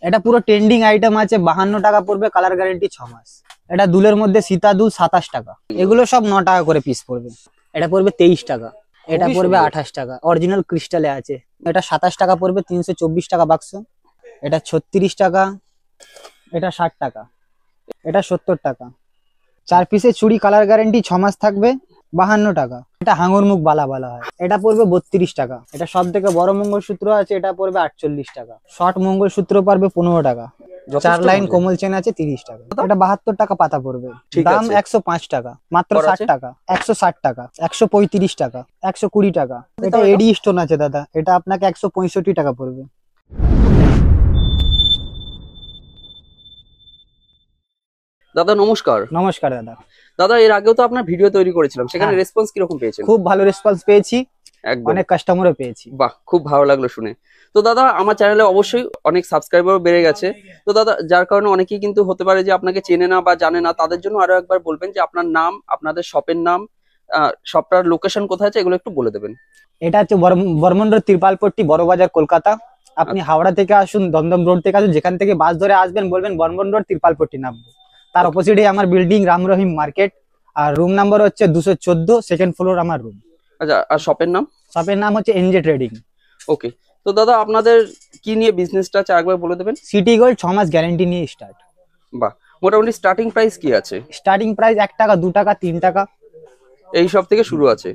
এটা পুরো trending item আছে, 52 টাকা পড়বে, কালার গ্যারান্টি 6 মাস। এটা দুলের মধ্যে সীতা দুল 27 টাকা। এগুলো সব 9 টাকা করে পিস পড়বে। এটা পড়বে 23 টাকা। এটা পড়বে 28 টাকা, অরিজিনাল ক্রিস্টালে আছে। এটা 27 টাকা পড়বে, 324 টাকা বাক্স। এটা 36 টাকা। এটা 60 টাকা। এটা 70 টাকা। 4 পিসের চুড়ি, কালার গ্যারান্টি 6 মাস থাকবে, 52 টাকা। এটা হাঙর মুখ বালা বলা হয়। এটা পড়বে 32 টাকা। এটা সব থেকে বড় মঙ্গলসূত্র আছে, এটা পড়বে 48 টাকা। শর্ট মঙ্গলসূত্র পড়বে 15 টাকা। 4 লাইন কোমল চেন আছে 30 টাকা। এটা 72 টাকা পাতা পড়বে। দাম 105 টাকা, মাত্র 60 টাকা। 160 টাকা, 135 টাকা, 120 টাকা। এটা এডি স্টোন আছে দাদা, এটা আপনাকে 165 টাকা পড়বে। দাদা নমস্কার। নমস্কার দাদা। দাদা এর আগেও তো আপনার ভিডিও তৈরি করেছিলাম, সেখানে হ্যাঁ। রেসপন্স কিরকম পেয়েছেন? খুব ভালো রেসপন্স পেয়েছি, একদম অনেক কাস্টমারও পেয়েছি। বাহ, খুব ভালো লাগলো শুনে। তো দাদা আমার চ্যানেলে অবশ্যই অনেক সাবস্ক্রাইবারও বেড়ে গেছে। তো দাদা যার কারণে অনেকেই কিন্তু হতে পারে যে আপনাকে চেনে না বা জানে না, তাদের জন্য আরো একবার বলবেন যে আপনার নাম, আপনাদের শপের নাম, শপটার লোকেশন কোথায় আছে, এগুলো একটু বলে দেবেন। এটা হচ্ছে বর্মন রোড, তিরপালপট্টি, বড় বাজার, কলকাতা। আপনি হাওড়া থেকে আসুন, দমদম রোড থেকে আসুন, যেখান থেকে বাস ধরে আসবেন বলবেন বর্মন রোড, তিরপালপট্টি নামবো। তার অপোজিটে আমার বিল্ডিং, রাম রহিম মার্কেট। আর রুম নাম্বার হচ্ছে 214, সেকেন্ড ফ্লোর আমার রুম। আচ্ছা, আর শপের নাম? শপের নাম হচ্ছে এনজে ট্রেডিং। ওকে। তো দাদা আপনাদের কি নিয়ে বিজনেসটা আছে একবার বলে দেবেন। সিটি গোল্ড 6 মাস গ্যারান্টি নিয়ে স্টার্ট। বাহ, মোটামুটি স্টার্টিং প্রাইস কি আছে? স্টার্টিং প্রাইস 1 টাকা, 2 টাকা, 3 টাকা, এই সব থেকে শুরু আছে।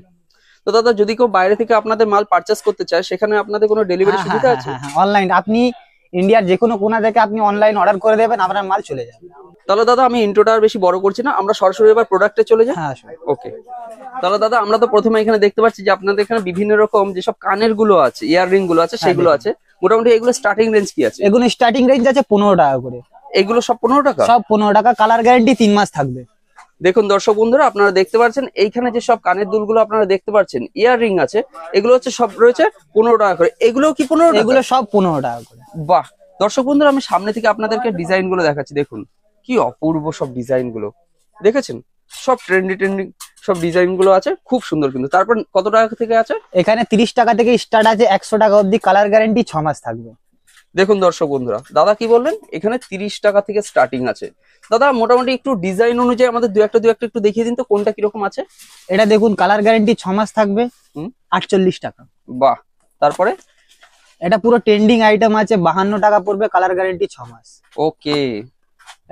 তো দাদা যদি কেউ বাইরে থেকে আপনাদের মাল পারচেস করতে চায়, সেখানে আপনাদের কোনো ডেলিভারি সুবিধা আছে? হ্যাঁ, অনলাইন। আপনি ইন্ডিয়ার যে কোনো কোণা থেকে আপনি অনলাইন অর্ডার করে দেবেন, আপনার মাল চলে যাবে। তাহলে দাদা আমি ইন্ট্রোটা আর বেশি বড় করছি না, আমরা সরাসরি এবার প্রোডাক্টে চলে যাই। হ্যাঁ। ওকে। তাহলে দাদা আমরা তো প্রথমে এখানে দেখতে পাচ্ছি যে আপনাদের এখানে বিভিন্ন রকম যেসব কানের গুলো আছে, ইয়াররিং গুলো আছে, সেগুলো আছে। মোটামুটি এগুলো স্টার্টিং রেঞ্জ কি আছে? এগুলো স্টার্টিং রেঞ্জ আছে 15 টাকা করে। এগুলো সব 15 টাকা? সব 15 টাকা, কালার গ্যারান্টি 3 মাস থাকবে। দেখুন দর্শক বন্ধুরা, আপনারা দেখতে পাচ্ছেন এইখানে যে সব কানের দুলগুলো আপনারা দেখতে পাচ্ছেন, ইয়াররিং আছে, এগুলো হচ্ছে সব রয়েছে 15 টাকা করে। এগুলো কি 15 টাকা? এগুলো সব 15 টাকা করে। বাহ, দর্শক বন্ধুরা আমি সামনে থেকে আপনাদেরকে ডিজাইন গুলো দেখাচ্ছি। দেখুন কি অপূর্ব সব ডিজাইন গুলো, দেখেছেন? সব ট্রেন্ডি সব ডিজাইন গুলো আছে, খুব সুন্দর। কিন্তু তারপর কত টাকা থেকে আছে? এখানে 30 টাকা থেকে স্টার্ট আছে, 100 টাকা অবধি, কালার গ্যারান্টি 6 মাস থাকবে। দেখুন দর্শক বন্ধুরা, দাদা কি বললেন, এখানে 30 টাকা থেকে স্টার্টিং আছে। দাদা মোটামুটি একটু ডিজাইন অনুযায়ী আমাদের দু একটা একটু দেখিয়ে দিন তো, কোনটা কিরকম আছে। এটা দেখুন, কালার গ্যারান্টি 6 মাস থাকবে, 48 টাকা। বাহ, তারপরে এটা পুরো ট্রেন্ডিং আইটেম আছে, 52 টাকা পড়বে, কালার গ্যারান্টি 6 মাস। ওকে।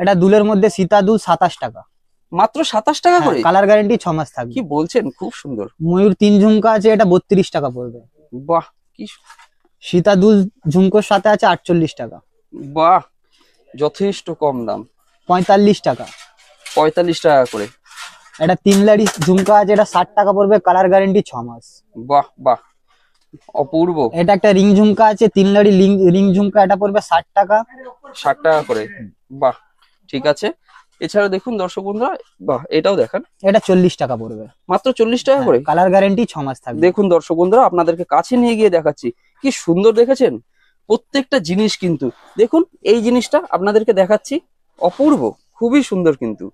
এটা দুলের মধ্যে সীতা দুল 27 টাকা, মাত্র 27 টাকা করে? কালার গ্যারান্টি 6 মাস থাকবে। কি বলছেন, খুব সুন্দর। ময়ূর 3 ঝুমকা আছে, এটা 32 টাকা পড়বে। বাহ, কি সীতা দুল ঝুমকোর সাথে আছে 48 টাকা। বাহ, যথেষ্ট কম দাম। 45 টাকা। 45 টাকা করে। এটা 3 লাড়ি ঝুমকা আছে, এটা 60 টাকা পড়বে, কালার গ্যারান্টি 6 মাস। বাহ বাহ, অপূর্ব। এটা একটা রিং ঝুমকা আছে, 3 লাড়ি রিং ঝুমকা, এটা পড়বে 60 টাকা। 60 টাকা করে, বাহ, ঠিক আছে। এছাড়া দেখুন দর্শক বন্ধুরা, বাহ, এটাও দেখান। এটা 40 টাকা পড়বে, মাত্র 40 টাকা করে, কালার গ্যারান্টি 6 মাস থাকবে। দেখুন দর্শক বন্ধুরা, আপনাদেরকে কাছে নিয়ে গিয়ে দেখাচ্ছি, কি সুন্দর দেখেছেন প্রত্যেকটা জিনিস। কিন্তু দেখুন এই জিনিসটা আপনাদেরকে দেখাচ্ছি, অপূর্ব, খুবই সুন্দর। কিন্তু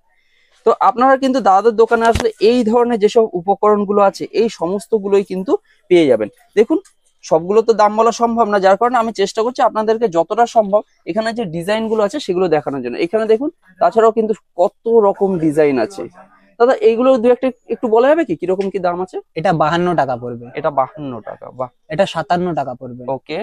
তো আপনারা কিন্তু দাদাদের দোকানে আসলে এই ধরনের যেসব উপকরণগুলো আছে, এই সমস্ত গুলোই কিন্তু পেয়ে যাবেন। দেখুন সবগুলো তো দাম বলা সম্ভব না, যার কারণে আমি চেষ্টা করছি আপনাদেরকে যতটা সম্ভব এখানে যে ডিজাইন গুলো আছে সেগুলো দেখানোর জন্য। এখানে দেখুন তাছাড়াও কিন্তু কত রকম ডিজাইন আছে। দাদা এইগুলো দু একটা একটু বলা যাবে কি, কিরকম কি দাম আছে? এটা 52 টাকা পড়বে। এটা 52 টাকা, বাহ। এটা 57 টাকা পড়বে। ওকে।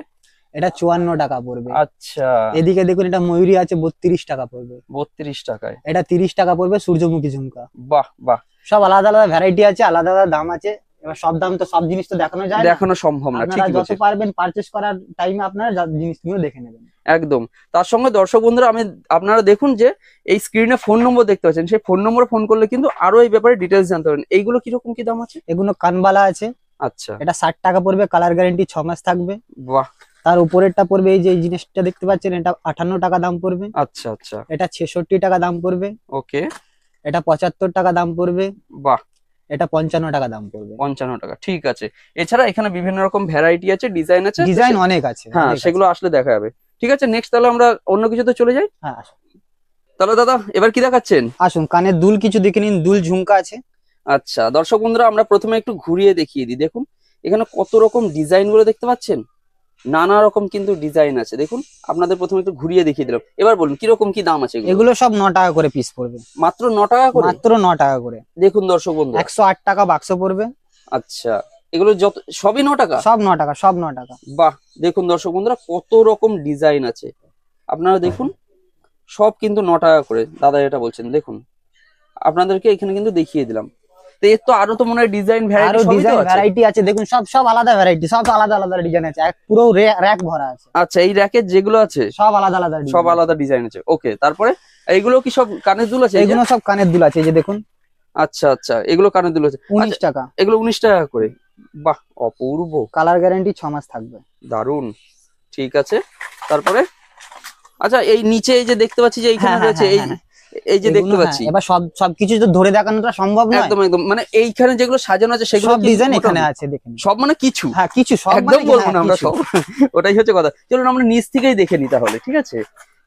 এটা 54 টাকা পড়বে। আচ্ছা, এদিকে দেখুন, এটা ময়ূরী আছে, 32 টাকা পড়বে। 32 টাকায়। এটা 30 টাকা পড়বে, সূর্যমুখী ঝুমকা। বাহ বাহ, সব আলাদা আলাদা ভ্যারাইটি আছে, আলাদা আলাদা দাম আছে। এবার সব দাম তো সব জিনিস তো দেখানো যায় না, দেখানো সম্ভব না। আপনারা ঠিকই যত বলছেন, পারবেন পারচেজ করার টাইমে আপনারা জিনিসগুলো দেখে নেবেন। একদম। তার সঙ্গে দর্শক বন্ধুরা আপনারা দেখুন যে এই স্ক্রিনে ফোন নম্বর দেখতে পাচ্ছেন, সেই ফোন নম্বরে ফোন করলে কিন্তু আরো এই ব্যাপারে ডিটেলস জানতে পারেন। এইগুলো কিরকম কি দাম আছে? এগুলো কানবালা আছে। আচ্ছা, এটা 60 টাকা পড়বে, কালার গ্যারান্টি 6 মাস থাকবে। বাহ। তার উপরেরটা পড়বে, এই যে এই জিনিসটা দেখতে পাচ্ছেন, এটা 58 টাকা দাম পড়বে। আচ্ছা আচ্ছা, এটা 66 টাকা দাম পড়বে। ওকে। এটা 75 টাকা দাম পড়বে। বাহ, এটা 55 টাকা দাম পড়বে। 55 টাকা, ঠিক আছে। এছাড়া এখানে বিভিন্ন রকম ভ্যারাইটি আছে, ডিজাইন আছে, ডিজাইন অনেক আছে। হ্যাঁ, সেগুলো আসলে দেখা যাবে। ঠিক আছে, নেক্সট তাহলে আমরা অন্য কিছুতে চলে যাই। হ্যাঁ আসুন। তাহলে দাদা এবার কি দেখাচ্ছেন? আসুন, কানের দুল কিছু দেখে নিন, দুল ঝুমকা আছে। আচ্ছা দর্শক বন্ধুরা, আমরা প্রথমে একটু ঘুরিয়ে দেখিয়ে দিই। দেখুন এখানে কত রকম ডিজাইন গুলো দেখতে পাচ্ছেন, নানা রকম কিন্তু ডিজাইন আছে। দেখুন আপনাদের প্রথমে একটু ঘুরিয়ে দেখিয়ে দিলাম, এবার বলুন কিরকম কি দাম আছে এগুলো? এগুলো সব 9 টাকা করে পিস পড়বে। মাত্র 9 টাকা করে? মাত্র 9 টাকা করে। দেখুন দর্শক বন্ধু, 108 টাকা বাক্স পড়বে। আচ্ছা, এগুলো যত সবই 9 টাকা? সব 9 টাকা, সব 9 টাকা। বাহ, দেখুন দর্শক বন্ধুরা কত রকম ডিজাইন আছে, আপনারা দেখুন সব কিন্তু 9 টাকা করে দাদা এটা বলছেন। দেখুন আপনাদেরকে এখানে কিন্তু দেখিয়ে দিলাম। তো এর তো আরো তো মনে হয় ডিজাইন আরো ভ্যারাইটি ডিজাইন ভ্যারাইটি আছে, দেখুন সব সব আলাদা ভ্যারাইটি, সব আলাদা আলাদা ডিজাইন আছে, এক পুরো র‍্যাক ভরা আছে। আচ্ছা, এই র‍্যাকের যেগুলো আছে সব আলাদা আলাদা সব ডিজাইন। আলাদা ডিজাইন আছে। ওকে, তারপরে এইগুলো কি সব কানের দুল আছে? এগুলো সব কানের দুল আছে, এই যে দেখুন। আচ্ছা আচ্ছা, এগুলো কানের দুল আছে 19 টাকা। এগুলো 19 টাকা করে। বাহ, অপূর্ব, কালার গ্যারান্টি 6 মাস থাকবে। দারুন, ঠিক আছে। তারপরে আচ্ছা, এই নিচে এই যে দেখতে পাচ্ছি যে এইখানে হ্যাঁ, রয়েছে, হ্যাঁ, হ্যাঁ, এই যে দেখতে এগুলো, পাচ্ছি, এবার সবকিছু তো ধরে দেখানোটা সম্ভব নয়। একদম একদম, মানে এইখানে যেগুলো সাজানো আছে সেগুলো সব কি ডিজাইন মোটামুটি? এখানে আছে, দেখেন। সব মানে কিছু? হ্যাঁ, কিছু সব একদম মানে কি, বলবো হ্যাঁ, না আমরা কিছু। সব, ওটাই হচ্ছে কথা। চলুন আমরা নিচ থেকেই দেখে নিই তাহলে, ঠিক আছে?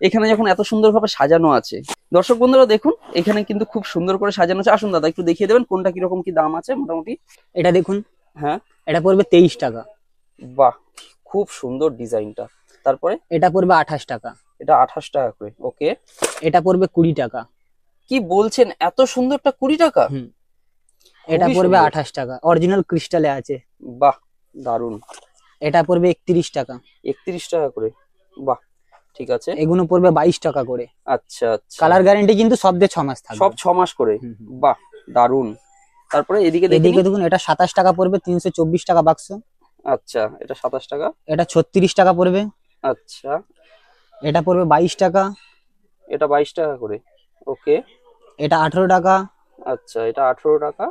এখানে যখন এত সুন্দরভাবে সাজানো আছে, দর্শক বন্ধুরা দেখুন এখানে কিন্তু খুব সুন্দর করে সাজানো আছে। আসুন দাদা একটু দেখিয়ে দেবেন কোনটা কিরকম কি দাম আছে মোটামুটি। এটা দেখুন, হ্যাঁ, এটা পড়বে 23 টাকা। বাহ, খুব সুন্দর ডিজাইনটা। তারপরে এটা পড়বে 28 টাকা। এটা 28 টাকা করে। ওকে, এটা পড়বে 20 টাকা। কি বলছেন, এত সুন্দরটা 20 টাকা? হুম। এটা খুবই পড়বে সুন্দর। 28 টাকা, অরিজিনাল ক্রিস্টালে আছে। বাহ, দারুন। এটা পড়বে 31 টাকা। 31 টাকা করে, বাহ, ঠিক আছে। এগুলো পড়বে 22 টাকা করে। আচ্ছা আচ্ছা, কালার গ্যারান্টি কিন্তু সব দিয়ে 6 মাস থাকবে। সব 6 মাস করে। হুম, হুম। বাহ, দারুন। তারপরে এদিকে এদিকে দেখি। দেখুন, এটা 27 টাকা পড়বে, 324 টাকা বাক্স। আচ্ছা, এটা 27 টাকা। এটা 36 টাকা পড়বে। আচ্ছা, এটা পড়বে 22 টাকা। এটা 22 টাকা করে। ওকে, এটা 18 টাকা। আচ্ছা, এটা 18 টাকা।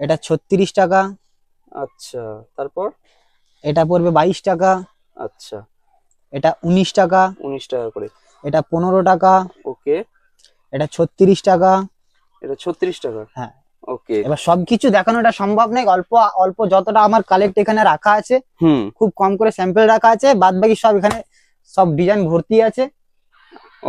এটা 36 টাকা। আচ্ছা, তারপর এটা পড়বে 22 টাকা। আচ্ছা, এটা 19 টাকা। 19 টাকা করে। এটা 15 টাকা। ওকে, এটা 36 টাকা। এটা 36 টাকা। হ্যাঁ, ওকে, এবার সবকিছু দেখানোটা সম্ভব নয়, অল্প অল্প যতটা আমার কালেক্ট এখানে রাখা আছে, হুম, খুব কম করে স্যাম্পল রাখা আছে, বাদ বাকি সব এখানে সব ডিজাইন ভর্তি আছে।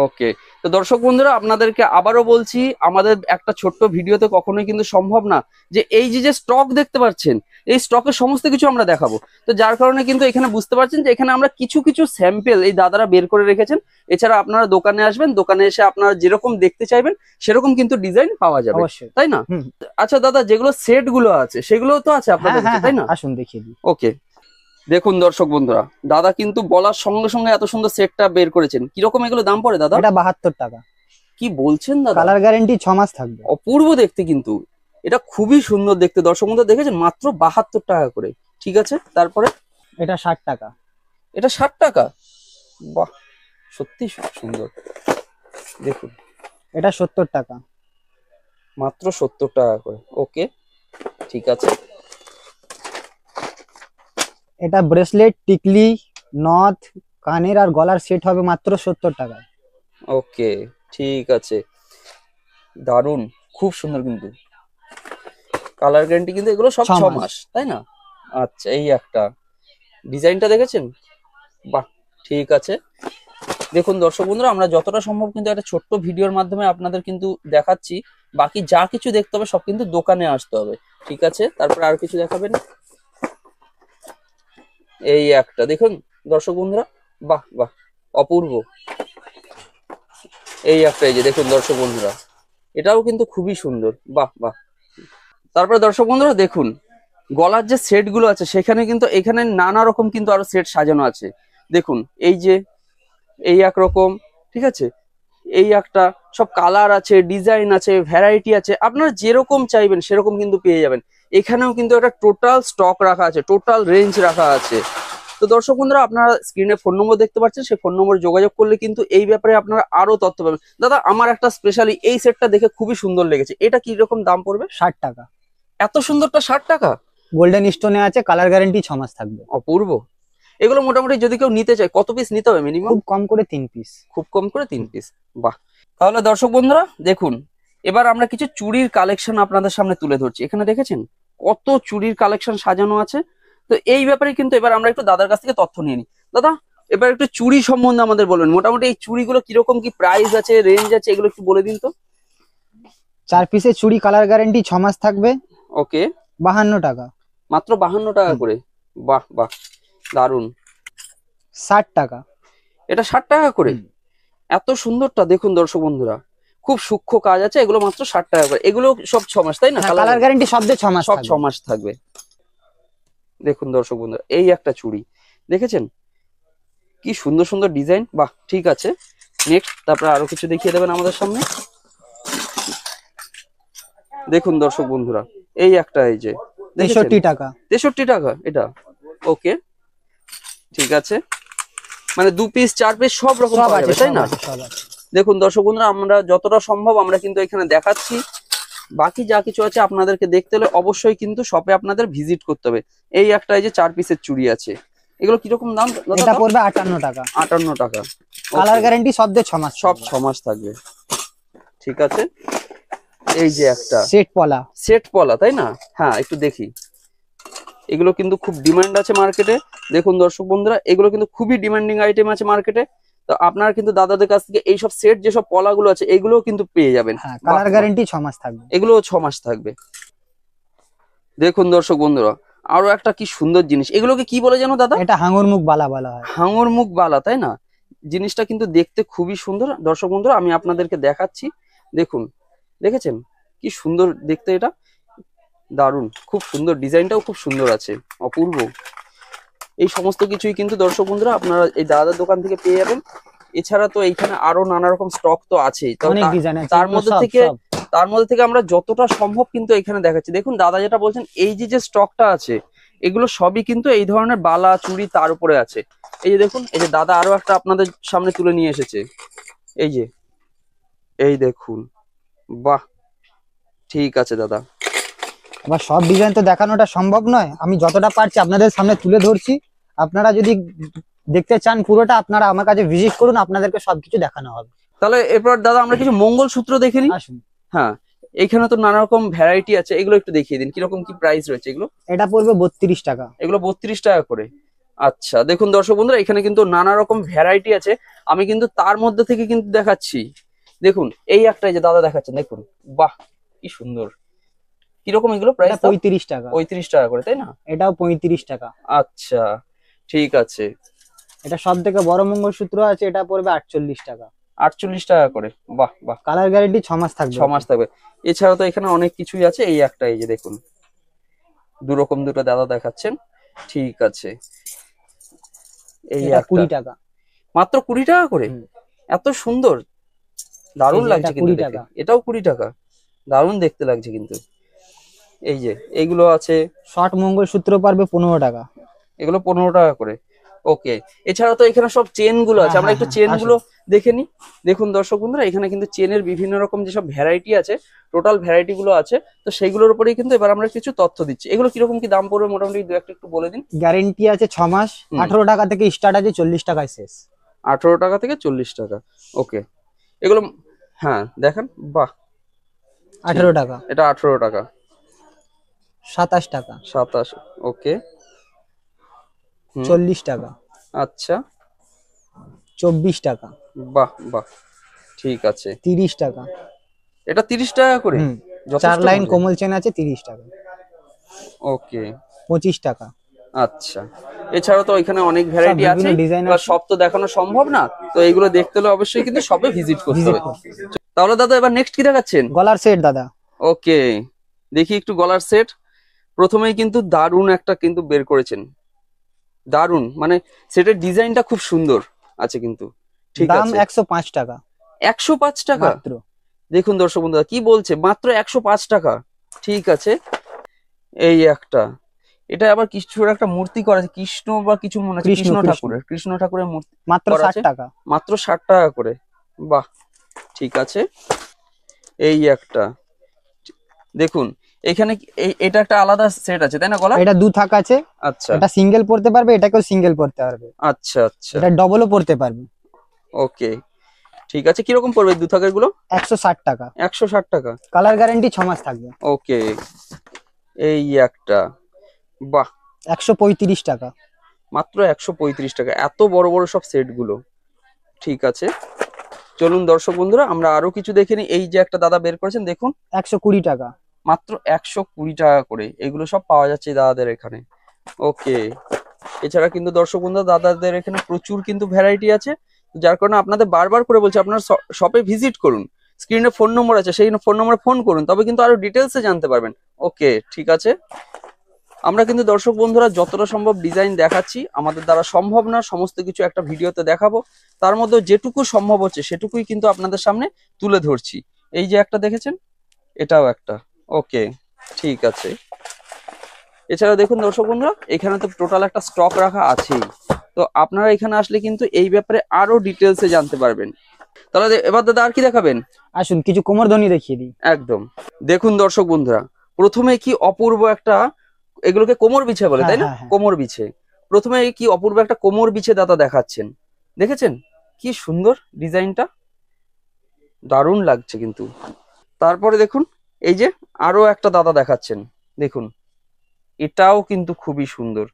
ওকে। তো দর্শক বন্ধুরা আপনাদেরকে আবারও বলছি, আমাদের একটা ছোট্ট ভিডিওতে কখনোই কিন্তু সম্ভব না যে এই যে স্টক দেখতে পাচ্ছেন, এই স্টকের সমস্ত কিছু আমরা দেখাবো। তো যার কারণে কিন্তু এখানে বুঝতে পারছেন যে এখানে আমরা কিছু কিছু স্যাম্পল এই দাদারা বের করে রেখেছেন। এছাড়া আপনারা দোকানে আসবেন, দোকানে এসে আপনারা যেরকম দেখতে চাইবেন সেরকম কিন্তু ডিজাইন পাওয়া যাবে, অবশ্যই, তাই না? হুম। আচ্ছা দাদা, যেগুলো সেট গুলো আছে সেগুলো তো আছে হ্যাঁ, আপনাদের কাছে, হ্যাঁ, তাই না? আসুন দেখিয়ে দিই। ওকে, দেখুন দর্শক বন্ধুরা, দাদা কিন্তু বলার সঙ্গে সঙ্গে এত সুন্দর সেটটা বের করেছেন। কিরকম এগুলো দাম পড়ে দাদা? এটা 72 টাকা। কি বলছেন দাদা? কালার গ্যারান্টি 6 মাস থাকবে। অপূর্ব দেখতে কিন্তু, এটা খুবই সুন্দর দেখতে। দর্শক বন্ধুরা দেখেছেন, মাত্র 72 টাকা করে। ঠিক আছে, তারপরে এটা 60 টাকা। এটা 60 টাকা। বাহ, সত্যি সুন্দর। দেখুন, এটা 70 টাকা। মাত্র 70 টাকা করে। ওকে, ঠিক আছে। এটা ব্রেসলেট, টিকলি, নথ, কানের আর গলার সেট হবে মাত্র 70 টাকায়। ওকে, ঠিক আছে, দারুন, খুব সুন্দর কিন্তু। কালার গ্যারান্টি কিন্তু এগুলো সব 6 মাস, তাই না? আচ্ছা, এই একটা ডিজাইনটা দেখেছেন? বাহ, ঠিক আছে। দেখুন দর্শক বন্ধুরা, আমরা যতটা সম্ভব কিন্তু একটা ছোট্ট ভিডিওর মাধ্যমে আপনাদের কিন্তু দেখাচ্ছি। বাকি যা কিছু দেখতে হবে সব কিন্তু দোকানে আসতে হবে, ঠিক আছে? তারপর আর কিছু দেখাবেন? এই একটা দেখুন দর্শক বন্ধুরা, বাহ বাহ, অপূর্ব। এই একটা, এই যে দেখুন দর্শক বন্ধুরা, এটাও কিন্তু খুবই সুন্দর। বাহ বাহ। তারপরে দর্শক বন্ধুরা দেখুন, গলার যে সেট গুলো আছে সেখানে কিন্তু এখানে নানা রকম কিন্তু আরো সেট সাজানো আছে। দেখুন এই যে এই একরকম, ঠিক আছে, এই একটা, সব কালার আছে, ডিজাইন আছে, ভ্যারাইটি আছে, আপনারা যেরকম চাইবেন সেরকম কিন্তু পেয়ে যাবেন। এখানেও কিন্তু একটা টোটাল স্টক রাখা আছে, টোটাল রেঞ্জ রাখা আছে। তো দর্শক বন্ধুরা, আপনারা স্ক্রিনে ফোন নম্বর দেখতে পাচ্ছেন, সেই ফোন নম্বর যোগাযোগ করলে কিন্তু এই ব্যাপারে আপনারা আরো তথ্য পাবেন। দাদা, আমার একটা স্পেশালি এই সেটটা দেখে খুবই সুন্দর লেগেছে, এটা কি রকম দাম পড়বে? 60 টাকা। এত সুন্দরটা 60 টাকা? গোল্ডেন স্টোনে আছে, কালার গ্যারান্টি 6 মাস থাকবে। অপূর্ব। এগুলো মোটামুটি যদি কেউ নিতে চায় কত পিস নিতে হবে মিনিমাম? খুব কম করে 3 পিস। খুব কম করে 3 পিস। বাহ। তাহলে দর্শক বন্ধুরা দেখুন, এবার আমরা কিছু চুড়ির কালেকশন আপনাদের সামনে তুলে ধরছি। এখানে দেখেছেন কত চুড়ির কালেকশন সাজানো আছে। তো এই ব্যাপারে কিন্তু এবার আমরা একটু দাদার কাছ থেকে তথ্য নিয়ে নিই। দাদা, এবার একটু চুড়ি সম্বন্ধে আমাদের বলবেন, মোটামুটি এই চুড়িগুলো কিরকম কি প্রাইস আছে, রেঞ্জ আছে, এগুলো একটু বলে দিন তো। 4 পিসের চুড়ি, কালার গ্যারান্টি 6 মাস থাকবে। ওকে, 52 টাকা। মাত্র 52 টাকা করে। বাহ বাহ, দারুন। 60 টাকা। এটা 60 টাকা করে। হুম। এত সুন্দরটা দেখুন দর্শক বন্ধুরা, খুব সূক্ষ্ম কাজ আছে, এগুলো মাত্র 60 টাকা করে। এগুলো সব 6 মাস তাই না? কালার গ্যারেন্টি শব্দে 6 মাস সব থাকবে। 6 মাস থাকবে। দেখুন দর্শক বন্ধুরা, এই একটা চুড়ি দেখেছেন, কি সুন্দর সুন্দর ডিজাইন। বাহ, ঠিক আছে। নেক্সট তারপরে আরো কিছু দেখিয়ে দেবেন আমাদের সামনে। দেখুন দর্শক বন্ধুরা, এই একটা, এই যে 63 টাকা। 63 টাকা এটা। ওকে, ঠিক আছে। মানে 2 পিস 4 পিস সব রকম সব পাওয়া আছে, যাবে তাই সব না? আছে, সব আছে। দেখুন দর্শক বন্ধুরা, আমরা যতটা সম্ভব আমরা কিন্তু এখানে দেখাচ্ছি। বাকি যা কিছু আছে আপনাদেরকে দেখতে হলে অবশ্যই কিন্তু শপে আপনাদের ভিজিট করতে হবে। এই একটা, এই যে 4 পিসের চুড়ি আছে, এগুলো কিরকম দাম দাদা? এটা পড়বে 58 টাকা। 58 টাকা। কালার গ্যারেন্টি শব্দে 6 মাস সব থাকবে। 6 মাস থাকবে। ঠিক আছে। এই যে একটা সেট পলা। সেট পলা তাই না? হ্যাঁ, একটু দেখি। এগুলো কিন্তু খুব ডিমান্ড আছে মার্কেটে। দেখুন দর্শক বন্ধুরা, এগুলো কিন্তু খুবই ডিমান্ডিং আইটেম আছে মার্কেটে। তো আপনারা কিন্তু দাদাদের কাছ থেকে এইসব সেট যেসব পলাগুলো আছে এগুলোও কিন্তু পেয়ে যাবেন। হ্যাঁ, কালার গ্যারেন্টি 6 মাস থাকবে। এগুলোও 6 মাস থাকবে। দেখুন দর্শক বন্ধুরা, আরো একটা কি সুন্দর জিনিস, এগুলোকে কি বলে জানো দাদা? এটা হাঙর মুখ বালা বলা হয়। হাঙর মুখ বালা তাই না? জিনিসটা কিন্তু দেখতে খুবই সুন্দর। দর্শক বন্ধুরা, আমি আপনাদেরকে দেখাচ্ছি। দেখুন, দেখেছেন কি সুন্দর দেখতে? এটা দারুণ, খুব সুন্দর, ডিজাইনটাও খুব সুন্দর আছে, অপূর্ব। এই সমস্ত কিছুই কিন্তু দর্শক বন্ধুরা আপনারা এই দাদার দোকান থেকে পেয়ে যাবেন। এছাড়া তো এইখানে আরো নানা রকম স্টক তো আছেই। তো অনেক ডিজাইন আছে, তার এগুলো মধ্যে সব থেকে সব। তার মধ্যে থেকে আমরা যতটা সম্ভব কিন্তু এখানে দেখাচ্ছি। দেখুন দাদা যেটা বলছেন, এই যে যে স্টকটা আছে এগুলো সবই কিন্তু এই ধরনের বালা চুড়ি তার উপরে আছে। এই যে দেখুন, এই যে দাদা আরো একটা আপনাদের সামনে তুলে নিয়ে এসেছে। এই যে, এই দেখুন, বাহ, ঠিক আছে দাদা। আবার সব ডিজাইন তো দেখানোটা সম্ভব নয়, আমি যতটা পারছি আপনাদের সামনে তুলে ধরছি। আপনারা যদি দেখতে চান পুরোটা, আপনারা আমার কাছে ভিজিট করুন, আপনাদেরকে সবকিছু দেখানো হবে। তাহলে এরপর দাদা আমরা কিছু মঙ্গলসূত্র দেখে নিই। আসুন। হ্যাঁ, এখানে তো নানা রকম ভ্যারাইটি আছে, এগুলো একটু দেখিয়ে দিন কিরকম কি প্রাইস রয়েছে এগুলো। এটা পড়বে 32 টাকা। এগুলো 32 টাকা করে। আচ্ছা, দেখুন দর্শক বন্ধুরা, এখানে কিন্তু নানা রকম ভ্যারাইটি আছে। আমি কিন্তু তার মধ্যে থেকে কিন্তু দেখাচ্ছি। দেখুন এই একটা, যে দাদা দেখাচ্ছেন, দেখুন, বাহ, কি সুন্দর। কিরকম এগুলো প্রাইস? 35 টাকা। 35 টাকা করে তাই না? এটাও 35 টাকা। আচ্ছা, ঠিক আছে। এটা সব থেকে বড় মঙ্গলসূত্র আছে, এটা পড়বে 48 টাকা। 48 টাকা করে। বাহ বাহ, কালার গ্যারেন্টি 6 মাস থাকবে। 6 মাস থাকবে। এছাড়া তো এখানে অনেক কিছুই আছে। এই একটা, এই যে দেখুন, দুরকম দুটো দাদা দেখাচ্ছেন। ঠিক আছে। এই এটা একটা 20 টাকা। মাত্র 20 টাকা করে। হুম। এত সুন্দর, দারুণ এই যে লাগছে এটা কিন্তু 20 দেখে। টাকা। এটাও 20 টাকা, দারুণ দেখতে লাগছে কিন্তু। এই যে এইগুলো আছে, শর্ট মঙ্গলসূত্র পড়বে 15 টাকা। এগুলো 15 টাকা করে। ওকে। এছাড়া তো এখানে সব চেন গুলো আছে, হ্যাঁ, আমরা একটু হ্যাঁ, চেন হ্যাঁ, গুলো দেখে নিই। দেখুন দর্শক বন্ধুরা, এখানে কিন্তু চেনের বিভিন্ন রকম যেসব ভ্যারাইটি আছে, টোটাল ভ্যারাইটি গুলো আছে, তো সেইগুলোর উপরেই কিন্তু এবার আমরা কিছু তথ্য দিচ্ছি। এগুলো কিরকম কি দাম পড়বে মোটামুটি দু একটা একটু বলে দিন। গ্যারেন্টি আছে 6 মাস। হুম। 18 টাকা থেকে স্টার্ট আছে, 40 টাকায় শেষ। 18 টাকা থেকে 40 টাকা। ওকে, এগুলো, হ্যাঁ দেখান। বাহ, 18 টাকা। এটা 18 টাকা। 27 টাকা। 27। ওকে। 40 টাকা। আচ্ছা, 24 টাকা। বাহ বাহ, ঠিক আছে। 30 টাকা। এটা 30 টাকা করে। হুম। যথেষ্ট 4 লাইন মজা। কোমল চেন আছে, 30 টাকা। ওকে। 25 টাকা। আচ্ছা, এছাড়াও তো এখানে অনেক ভ্যারাইটি বিভিন্ন আছে, ডিজাইন এবার আছে। সব তো দেখানো সম্ভব না, তো এগুলো দেখতে হলে অবশ্যই কিন্তু সবে ভিজিট করতে ভিজিট হবে। করতে। তাহলে দাদা এবার নেক্সট কি দেখাচ্ছেন? গলার সেট দাদা। ওকে, দেখি একটু গলার সেট। প্রথমেই কিন্তু দারুণ একটা কিন্তু বের করেছেন, দারুণ, মানে সেটের ডিজাইনটা খুব সুন্দর আছে কিন্তু। ঠিক দাম আছে। 105 টাকা 105 টাকা। মাত্র। দেখুন দর্শক বন্ধুরা, কি বলছে, মাত্র 105 টাকা। ঠিক আছে। এই একটা, এটা আবার কিছুর একটা মূর্তি করা আছে, কৃষ্ণ বা কিছু মনে আছে, কৃষ্ণ, কৃষ্ণ ঠাকুরের মূর্তি মাত্র করা 60 আছে। টাকা। মাত্র 60 টাকা করে। বাহ, ঠিক আছে। এই একটা, দেখুন এখানে এটা একটা আলাদা সেট আছে তাই না গলা? এটা 2 থাক আছে। আচ্ছা এটা সিঙ্গেল পড়তে পারবে, এটাকেও সিঙ্গেল পড়তে পারবে। আচ্ছা আচ্ছা। এটা ডবলও পড়তে পারবে। ওকে, ঠিক আছে। কিরকম পড়বে দু থাকের গুলো? 160 টাকা। 160 টাকা। কালার গ্যারেন্টি 6 মাস থাকবে। ওকে, এই একটা, বাহ, 135 টাকা। মাত্র 135 টাকা। এত বড় বড় সব সেট গুলো। ঠিক আছে, চলুন দর্শক বন্ধুরা আমরা আরো কিছু দেখে নিই। এই যে একটা দাদা বের করেছেন, দেখুন, 120 টাকা। মাত্র 120 টাকা করে এগুলো সব পাওয়া যাচ্ছে দাদাদের এখানে। ওকে, এছাড়া কিন্তু দর্শক বন্ধুরা দাদাদের এখানে প্রচুর কিন্তু ভ্যারাইটি আছে, যার কারণে আপনাদের বারবার করে বলছি আপনারা শপে ভিজিট করুন। স্ক্রিনে ফোন নম্বর আছে, সেই ফোন নম্বরে ফোন করুন, তবে কিন্তু আরো ডিটেলসে জানতে পারবেন। ওকে, ঠিক আছে। আমরা কিন্তু দর্শক বন্ধুরা যতটা সম্ভব ডিজাইন দেখাচ্ছি, আমাদের দ্বারা সম্ভব না সমস্ত কিছু একটা ভিডিওতে দেখাবো, তার মধ্যে যেটুকু সম্ভব হচ্ছে সেটুকুই কিন্তু আপনাদের সামনে তুলে ধরছি। এই যে একটা দেখেছেন, এটাও একটা। ওকে, ঠিক আছে। এছাড়া দেখুন দর্শক বন্ধুরা, এখানে তো টোটাল একটা স্টক রাখা আছেই, তো আপনারা এখানে আসলে কিন্তু এই ব্যাপারে আরো ডিটেলসে জানতে পারবেন। তাহলে এবার দাদা আর কি দেখাবেন? আসুন কিছু কোমরধনি দেখিয়ে দিই। একদম। দেখুন দর্শক বন্ধুরা, প্রথমে কি অপূর্ব একটা, এগুলোকে কোমর বিছে বলে তাই না? কোমর বিছে। প্রথমে কি অপূর্ব একটা কোমর বিছে দাদা দেখাচ্ছেন, দেখেছেন কি সুন্দর ডিজাইনটা, দারুণ লাগছে কিন্তু। তারপরে দেখুন এই যে আরো একটা দাদা দেখাচ্ছেন, দেখুন এটাও কিন্তু খুবই সুন্দর,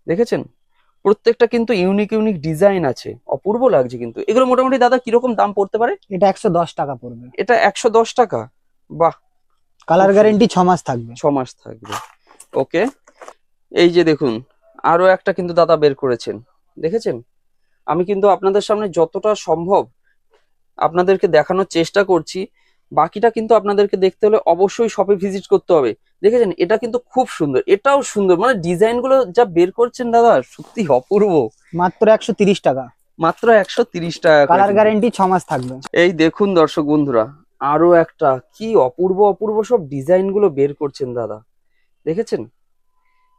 দেখেছেন? প্রত্যেকটা কিন্তু ইউনিক ইউনিক ডিজাইন আছে, অপূর্ব লাগছে কিন্তু। এগুলো মোটামুটি দাদা কিরকম দাম পড়তে পারে? এটা 110 টাকা পড়বে। এটা 110 টাকা? বাহ। কালার গ্যারেন্টি 6 মাস থাকবে। 6 মাস থাকবে। ওকে, এই যে দেখুন আরো একটা কিন্তু দাদা বের করেছেন, দেখেছেন? আমি কিন্তু আপনাদের সামনে যতটা সম্ভব আপনাদেরকে দেখানোর চেষ্টা করছি, বাকিটা কিন্তু আপনাদেরকে দেখতে হলে অবশ্যই শপে ভিজিট করতে হবে। দেখেছেন এটা কিন্তু খুব সুন্দর, এটাও সুন্দর, মানে ডিজাইন গুলো যা বের করছেন দাদা সত্যি অপূর্ব। মাত্র 130 টাকা। মাত্র 130 টাকা। কালার গ্যারেন্টি 6 মাস থাকবে। এই দেখুন দর্শক বন্ধুরা, আরো একটা কি অপূর্ব অপূর্ব সব ডিজাইন গুলো বের করছেন দাদা, দেখেছেন?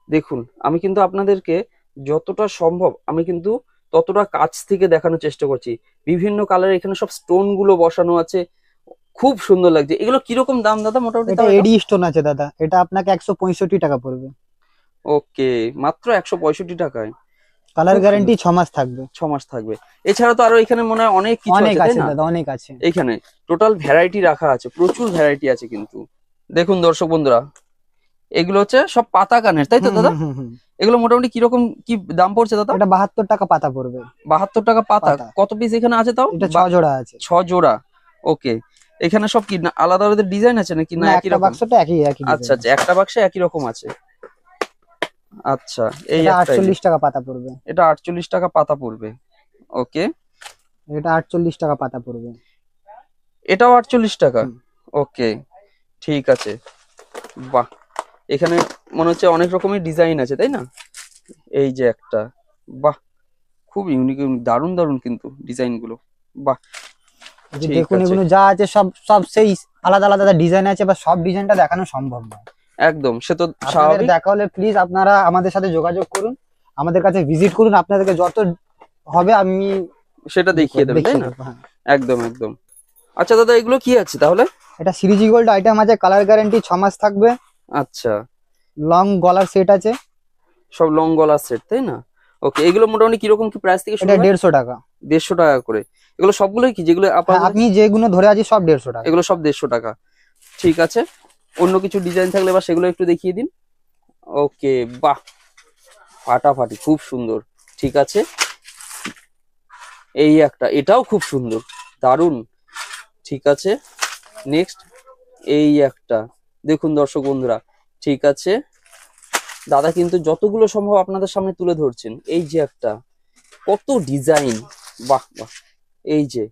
দেখুন আমি কিন্তু আপনাদেরকে যতটা সম্ভব আমি কিন্তু ততটা কাছ থেকে দেখানোর চেষ্টা করছি। বিভিন্ন কালার, এখানে সব স্টোন গুলো বসানো আছে, খুব সুন্দর লাগছে। এগুলো কিরকম দাম দাদা মোটামুটি? এটা এডি স্টোন আছে দাদা, এটা আপনাকে 165 টাকা পড়বে। ওকে, মাত্র 165 টাকায়। কালার গ্যারেন্টি 6 মাস থাকবে। 6 মাস থাকবে। এছাড়া তো আরো এখানে মনে হয় অনেক কিছু অনেক আছে আছে দাদা, অনেক আছে। এখানে টোটাল ভ্যারাইটি রাখা আছে, প্রচুর ভ্যারাইটি আছে কিন্তু। দেখুন দর্শক বন্ধুরা, এগুলো হচ্ছে সব পাতা কানের, তাই তো দাদা? এগুলো মোটামুটি কিরকম কি দাম পড়ছে দাদা? এটা 72 টাকা পাতা পড়বে। 72 টাকা পাতা। কত পিস এখানে আছে তাও? এটা 6 জোড়া আছে। 6 জোড়া। ওকে, এখানে সব কি আলাদা আলাদা ডিজাইন আছে নাকি না একই রকম? বাক্সটা একই একই। আচ্ছা আচ্ছা, একটা বাক্সে একই রকম আছে। আচ্ছা, এই এটা 48 টাকা পাতা পড়বে। এটা 48 টাকা পাতা পড়বে। ওকে, এটা 48 টাকা পাতা পড়বে। এটাও 48 টাকা। ওকে, ঠিক আছে। বাহ, এখানে মনে হচ্ছে অনেক রকমের ডিজাইন আছে তাই না? এই যে একটা, বাহ খুব ইউনিক ইউনিক, দারুণ দারুণ কিন্তু ডিজাইন গুলো। বাহ, দেখুন এগুলো যা আছে সব সব সেই আলাদা আলাদা ডিজাইন আছে, বা সব ডিজাইনটা দেখানো সম্ভব নয়। একদম, সে তো স্বাভাবিক। দেখা হলে প্লিজ আপনারা আমাদের সাথে যোগাযোগ করুন, আমাদের কাছে ভিজিট করুন, আপনাদেরকে যত হবে আমি সেটা দেখিয়ে দেব, তাই না? একদম একদম। আচ্ছা দাদা, এগুলো কি আছে তাহলে? এটা সিরিজি গোল্ড আইটেম আছে, কালার গ্যারান্টি 6 মাস থাকবে। আচ্ছা, লং গলার সেট আছে, সব লং গলার সেট তাই না? ওকে, এগুলো মোটামুটি কিরকম কি প্রাইস থেকে শুরু? এটা 150 টাকা। 150 টাকা করে। এগুলো সবগুলোই কি, যেগুলো আপনি যেগুলো ধরে আছি সব 150 টাকা? এগুলো সব 150 টাকা। ঠিক আছে, অন্য কিছু ডিজাইন থাকলে বা সেগুলো একটু দেখিয়ে দিন। ওকে, বাহ ফাটাফাটি, খুব সুন্দর। ঠিক আছে, এই একটা, এটাও খুব সুন্দর, দারুণ। ঠিক আছে, নেক্সট এই একটা দেখুন দর্শক বন্ধুরা। ঠিক আছে, দাদা কিন্তু যতগুলো সম্ভব আপনাদের সামনে তুলে ধরছেন। এই যে একটা, কত ডিজাইন, বাহ বাহ। এই যে,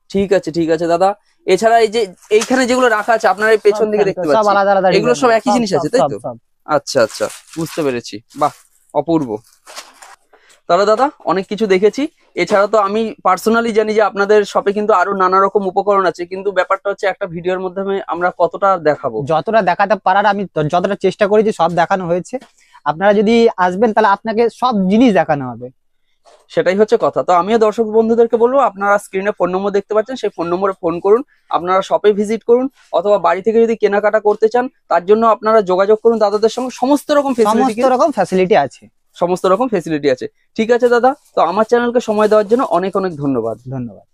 ঠিক আছে ঠিক আছে দাদা। এছাড়া এই যে এইখানে যেগুলো রাখা আছে আপনারা এই পেছন দিকে দেখতে পাচ্ছেন, এগুলো সব একই জিনিস আছে তাই তো? আচ্ছা আচ্ছা, বুঝতে পেরেছি। বাহ, অপূর্ব। তাহলে দাদা অনেক কিছু দেখেছি। এছাড়া তো আমি পার্সোনালি জানি যে আপনাদের শপে কিন্তু আরো নানা রকম উপকরণ আছে, কিন্তু ব্যাপারটা হচ্ছে একটা ভিডিওর মাধ্যমে আমরা কতটা দেখাবো। যতটা দেখাতে পারার আমি যতটা চেষ্টা করেছি সব দেখানো হয়েছে। আপনারা যদি আসবেন তাহলে আপনাকে সব জিনিস দেখানো হবে, সেটাই হচ্ছে কথা। তো আমিও দর্শক বন্ধুদেরকে বলবো, আপনারা স্ক্রিনে ফোন নম্বর দেখতে পাচ্ছেন, সেই ফোন নম্বরে ফোন করুন, আপনারা শপে ভিজিট করুন, অথবা বাড়ি থেকে যদি কেনাকাটা করতে চান তার জন্য আপনারা যোগাযোগ করুন দাদাদের সঙ্গে। সমস্ত রকম ফ্যাসিলিটি আছে, সমস্ত রকম ফেসিলিটি আছে। ঠিক আছে দাদা, তো আমার চ্যানেলকে সময় দেওয়ার জন্য অনেক অনেক ধন্যবাদ। ধন্যবাদ।